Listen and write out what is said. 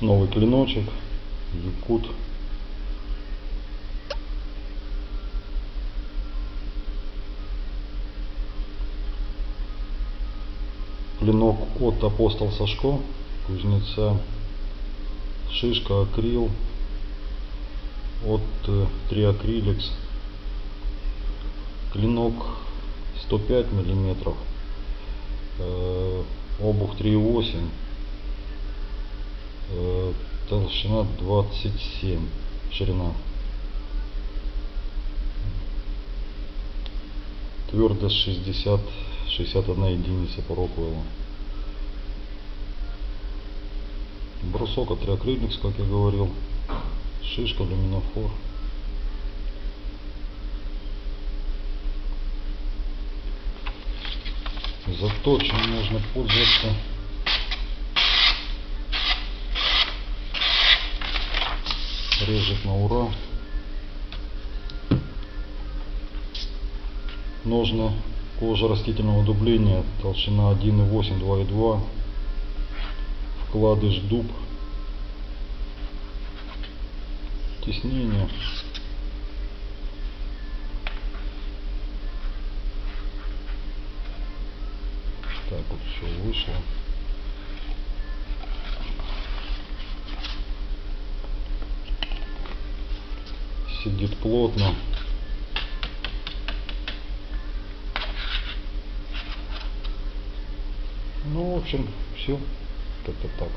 Новый клиночек, якут. Клинок от Апостол Сашко, кузнеца. Шишка акрил от Триакриликс. Клинок 105 миллиметров, обух 3,8, толщина 27, ширина. Твердость 61 единица по Роквеллу. Брусок от Триакриликс, как я говорил. Шишка, люминофор. Заточен можно пользоваться режет на ура. Ножны кожа растительного дубления, толщина 1,8, 2,2, вкладыш дуб, тиснение. Так вот все вышло. Сидит плотно. Ну, в общем, все. Как-то так.